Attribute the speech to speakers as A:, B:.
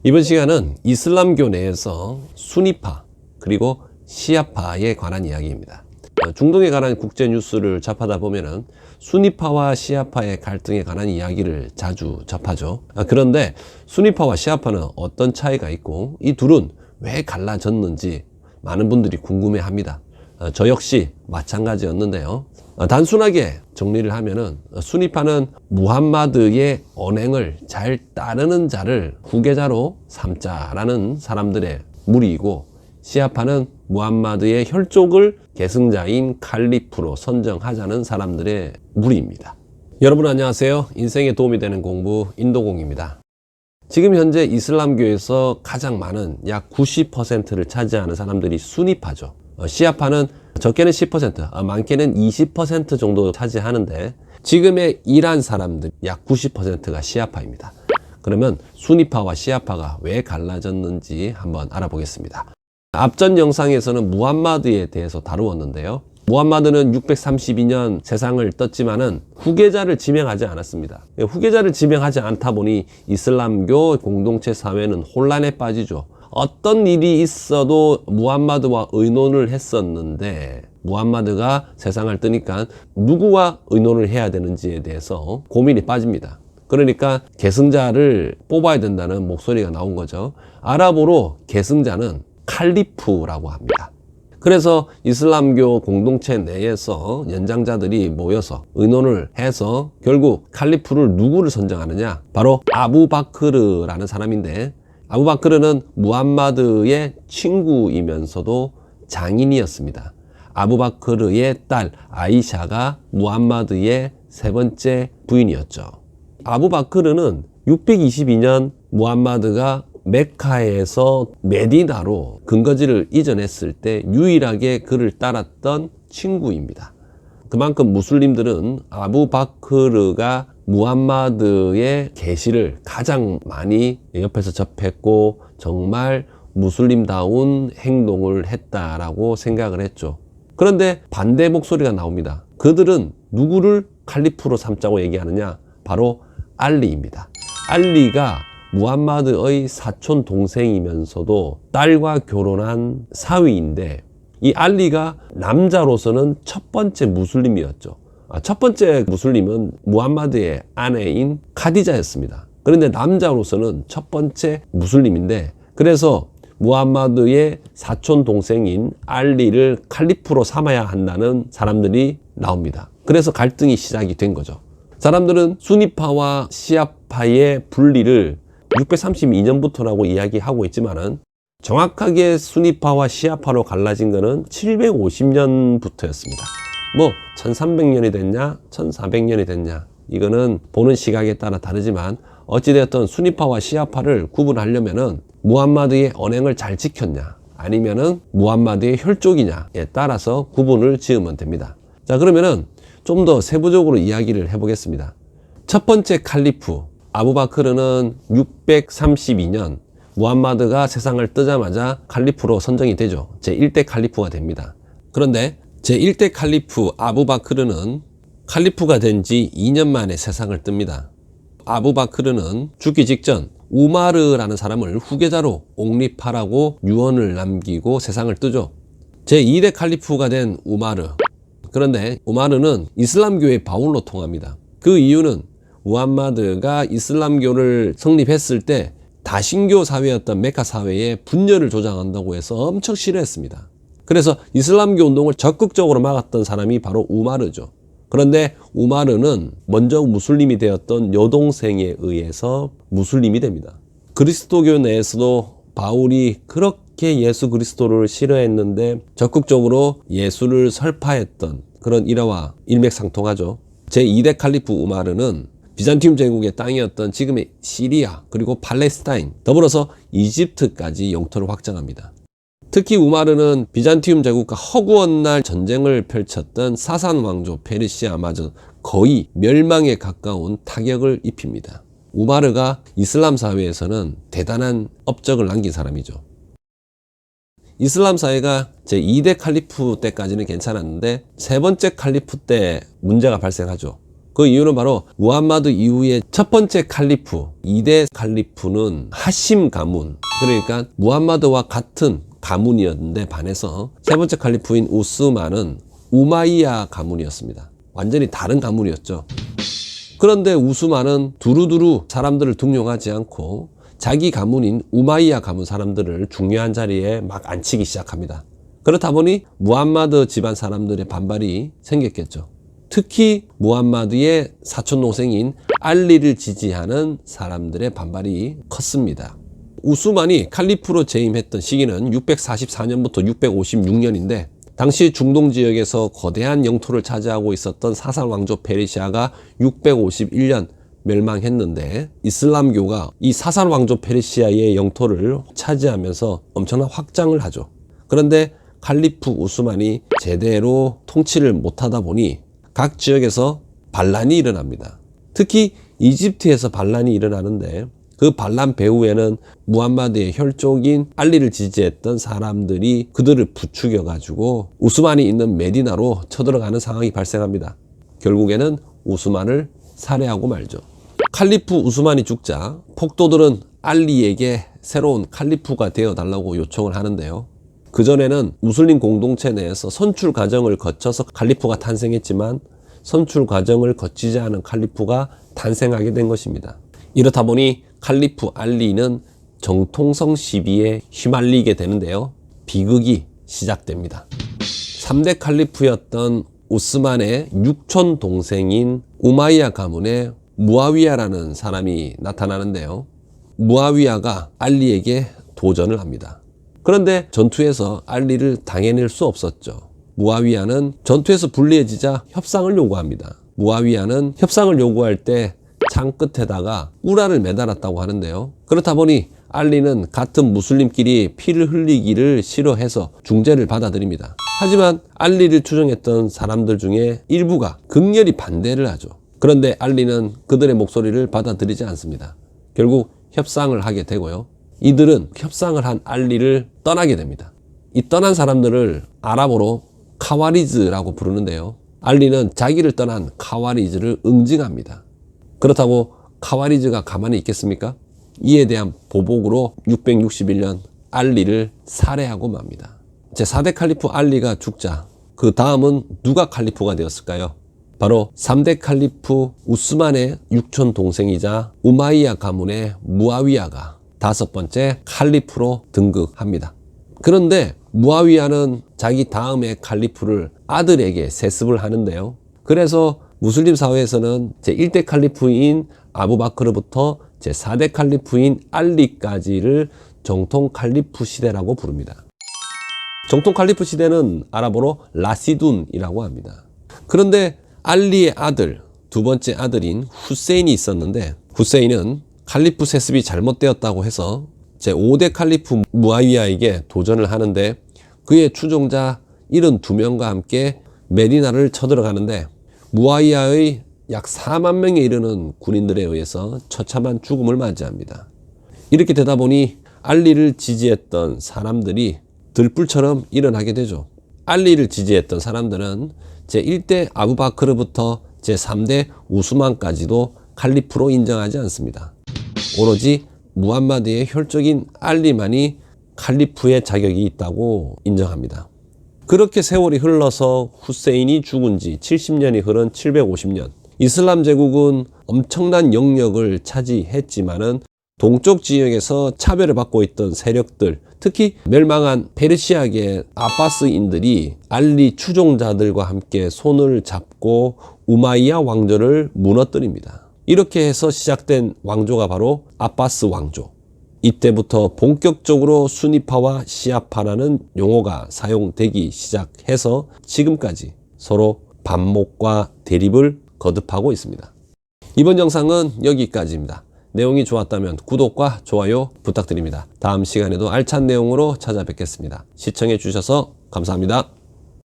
A: 이번 시간은 이슬람교 내에서 수니파 그리고 시아파에 관한 이야기입니다. 중동에 관한 국제 뉴스를 접하다 보면은 수니파와 시아파의 갈등에 관한 이야기를 자주 접하죠. 그런데 수니파와 시아파는 어떤 차이가 있고 이 둘은 왜 갈라졌는지 많은 분들이 궁금해합니다. 저 역시 마찬가지였는데요. 단순하게 정리를 하면은 수니파는 무함마드의 언행을 잘 따르는 자를 후계자로 삼자라는 사람들의 무리이고, 시아파는 무함마드의 혈족을 계승자인 칼리프로 선정하자는 사람들의 무리입니다. 여러분 안녕하세요. 인생에 도움이 되는 공부 인도공입니다. 지금 현재 이슬람교에서 가장 많은 약 90%를 차지하는 사람들이 수니파죠. 시아파는 적게는 10%, 많게는 20% 정도 차지하는데, 지금의 이란 사람들 약 90%가 시아파입니다. 그러면 수니파와 시아파가 왜 갈라졌는지 한번 알아보겠습니다. 앞전 영상에서는 무함마드에 대해서 다루었는데요. 무함마드는 632년 세상을 떴지만은 후계자를 지명하지 않았습니다. 후계자를 지명하지 않다 보니 이슬람교 공동체 사회는 혼란에 빠지죠. 어떤 일이 있어도 무함마드와 의논을 했었는데, 무함마드가 세상을 뜨니까 누구와 의논을 해야 되는지에 대해서 고민이 빠집니다. 그러니까 계승자를 뽑아야 된다는 목소리가 나온 거죠. 아랍어로 계승자는 칼리프라고 합니다. 그래서 이슬람교 공동체 내에서 연장자들이 모여서 의논을 해서 결국 칼리프를 누구를 선정하느냐, 바로 아부바크르라는 사람인데, 아부바크르는 무함마드의 친구이면서도 장인이었습니다. 아부바크르의 딸 아이샤가 무함마드의 세 번째 부인이었죠. 아부바크르는 622년 무함마드가 메카에서 메디나로 근거지를 이전했을 때 유일하게 그를 따랐던 친구입니다. 그만큼 무슬림들은 아부바크르가 무함마드의 계시를 가장 많이 옆에서 접했고 정말 무슬림다운 행동을 했다라고 생각을 했죠. 그런데 반대 목소리가 나옵니다. 그들은 누구를 칼리프로 삼자고 얘기하느냐? 바로 알리입니다. 알리가 무함마드의 사촌 동생이면서도 딸과 결혼한 사위인데, 이 알리가 남자로서는 첫 번째 무슬림이었죠. 첫 번째 무슬림은 무함마드의 아내인 카디자였습니다. 그런데 남자로서는 첫 번째 무슬림인데, 그래서 무함마드의 사촌 동생인 알리를 칼리프로 삼아야 한다는 사람들이 나옵니다. 그래서 갈등이 시작이 된 거죠. 사람들은 수니파와 시아파의 분리를 632년부터라고 이야기하고 있지만은, 정확하게 수니파와 시아파로 갈라진 것은 750년부터였습니다. 1300년이 됐냐 1400년이 됐냐, 이거는 보는 시각에 따라 다르지만 어찌되었든 수니파와 시아파를 구분하려면은 무함마드의 언행을 잘 지켰냐 아니면은 무함마드의 혈족이냐에 따라서 구분을 지으면 됩니다. 자, 그러면은 좀 더 세부적으로 이야기를 해보겠습니다. 첫 번째 칼리프 아부바크르는 632년 무함마드가 세상을 뜨자마자 칼리프로 선정이 되죠. 제1대 칼리프가 됩니다. 그런데 제1대 칼리프 아부바크르는 칼리프가 된 지 2년 만에 세상을 뜹니다. 아부바크르는 죽기 직전 우마르라는 사람을 후계자로 옹립하라고 유언을 남기고 세상을 뜨죠. 제2대 칼리프가 된 우마르. 그런데 우마르는 이슬람교의 바울로 통합니다. 그 이유는 무함마드가 이슬람교를 성립했을 때 다신교 사회였던 메카 사회에 분열을 조장한다고 해서 엄청 싫어했습니다. 그래서 이슬람교 운동을 적극적으로 막았던 사람이 바로 우마르죠. 그런데 우마르는 먼저 무슬림이 되었던 여동생에 의해서 무슬림이 됩니다. 그리스도교 내에서도 바울이 그렇게 예수 그리스도를 싫어했는데 적극적으로 예수를 설파했던 그런 일화와 일맥상통하죠. 제2대 칼리프 우마르는 비잔티움 제국의 땅이었던 지금의 시리아 그리고 팔레스타인, 더불어서 이집트까지 영토를 확장합니다. 특히 우마르는 비잔티움 제국과 허구한 날 전쟁을 펼쳤던 사산 왕조 페르시아마저 거의 멸망에 가까운 타격을 입힙니다. 우마르가 이슬람 사회에서는 대단한 업적을 남긴 사람이죠. 이슬람 사회가 제2대 칼리프 때까지는 괜찮았는데 세 번째 칼리프 때 문제가 발생하죠. 그 이유는 바로 무함마드 이후에 첫 번째 칼리프, 2대 칼리프는 하심 가문, 그러니까 무함마드와 같은 가문이었는데 반해서 세 번째 칼리프인 우스만은 우마이야 가문이었습니다. 완전히 다른 가문이었죠. 그런데 우스만은 두루두루 사람들을 등용하지 않고 자기 가문인 우마이야 가문 사람들을 중요한 자리에 막 앉히기 시작합니다. 그렇다 보니 무함마드 집안 사람들의 반발이 생겼겠죠. 특히 무함마드의 사촌 동생인 알리를 지지하는 사람들의 반발이 컸습니다. 우스만이 칼리프로 재임했던 시기는 644년부터 656년인데 당시 중동 지역에서 거대한 영토를 차지하고 있었던 사살 왕조 페르시아가 651년 멸망했는데 이슬람교가 이 사살 왕조 페르시아의 영토를 차지하면서 엄청난 확장을 하죠. 그런데 칼리프 우스만이 제대로 통치를 못하다 보니 각 지역에서 반란이 일어납니다. 특히 이집트에서 반란이 일어나는데 그 반란 배후에는 무함마드의 혈족인 알리를 지지했던 사람들이 그들을 부추겨 가지고 우스만이 있는 메디나로 쳐들어가는 상황이 발생합니다. 결국에는 우스만을 살해하고 말죠. 칼리프 우스만이 죽자 폭도들은 알리에게 새로운 칼리프가 되어 달라고 요청을 하는데요. 그전에는 무슬림 공동체 내에서 선출 과정을 거쳐서 칼리프가 탄생했지만 선출 과정을 거치지 않은 칼리프가 탄생하게 된 것입니다. 이렇다 보니 칼리프 알리는 정통성 시비에 휘말리게 되는데요. 비극이 시작됩니다. 3대 칼리프였던 우스만의 육촌 동생인 우마이야 가문의 무아위야라는 사람이 나타나는데요. 무아위야가 알리에게 도전을 합니다. 그런데 전투에서 알리를 당해낼 수 없었죠. 무아위야는 전투에서 불리해지자 협상을 요구합니다. 무아위야는 협상을 요구할 때 창 끝에다가 우라를 매달았다고 하는데요. 그렇다 보니 알리는 같은 무슬림끼리 피를 흘리기를 싫어해서 중재를 받아들입니다. 하지만 알리를 추종했던 사람들 중에 일부가 극렬히 반대를 하죠. 그런데 알리는 그들의 목소리를 받아들이지 않습니다. 결국 협상을 하게 되고요. 이들은 협상을 한 알리를 떠나게 됩니다. 이 떠난 사람들을 아랍어로 카와리즈라고 부르는데요. 알리는 자기를 떠난 카와리즈를 응징합니다. 그렇다고 카와리즈가 가만히 있겠습니까? 이에 대한 보복으로 661년 알리를 살해하고 맙니다. 제4대 칼리프 알리가 죽자 그 다음은 누가 칼리프가 되었을까요? 바로 3대 칼리프 우스만의 육촌 동생이자 우마이야 가문의 무아위야가 5번째 칼리프로 등극합니다. 그런데 무아위야는 자기 다음의 칼리프를 아들에게 세습을 하는데요. 그래서 무슬림 사회에서는 제1대 칼리프인 아부바크르부터 제4대 칼리프인 알리까지를 정통 칼리프 시대라고 부릅니다. 정통 칼리프 시대는 아랍어로 라시둔이라고 합니다. 그런데 알리의 아들, 두 번째 아들인 후세인이 있었는데 후세인은 칼리프 세습이 잘못되었다고 해서 제5대 칼리프 무아위야에게 도전을 하는데 그의 추종자 72명과 함께 메디나를 쳐들어가는데 무아위야의 약 4만 명에 이르는 군인들에 의해서 처참한 죽음을 맞이합니다. 이렇게 되다 보니 알리를 지지했던 사람들이 들불처럼 일어나게 되죠. 알리를 지지했던 사람들은 제1대 아부바크르부터 제3대 우스만까지도 칼리프로 인정하지 않습니다. 오로지 무함마드의 혈족인 알리만이 칼리프의 자격이 있다고 인정합니다. 그렇게 세월이 흘러서 후세인이 죽은 지 70년이 흐른 750년, 이슬람 제국은 엄청난 영역을 차지했지만은 동쪽 지역에서 차별을 받고 있던 세력들, 특히 멸망한 페르시아계 아바스인들이 알리 추종자들과 함께 손을 잡고 우마이야 왕조를 무너뜨립니다. 이렇게 해서 시작된 왕조가 바로 아바스 왕조. 이때부터 본격적으로 수니파와 시아파라는 용어가 사용되기 시작해서 지금까지 서로 반목과 대립을 거듭하고 있습니다. 이번 영상은 여기까지입니다. 내용이 좋았다면 구독과 좋아요 부탁드립니다. 다음 시간에도 알찬 내용으로 찾아뵙겠습니다. 시청해 주셔서 감사합니다.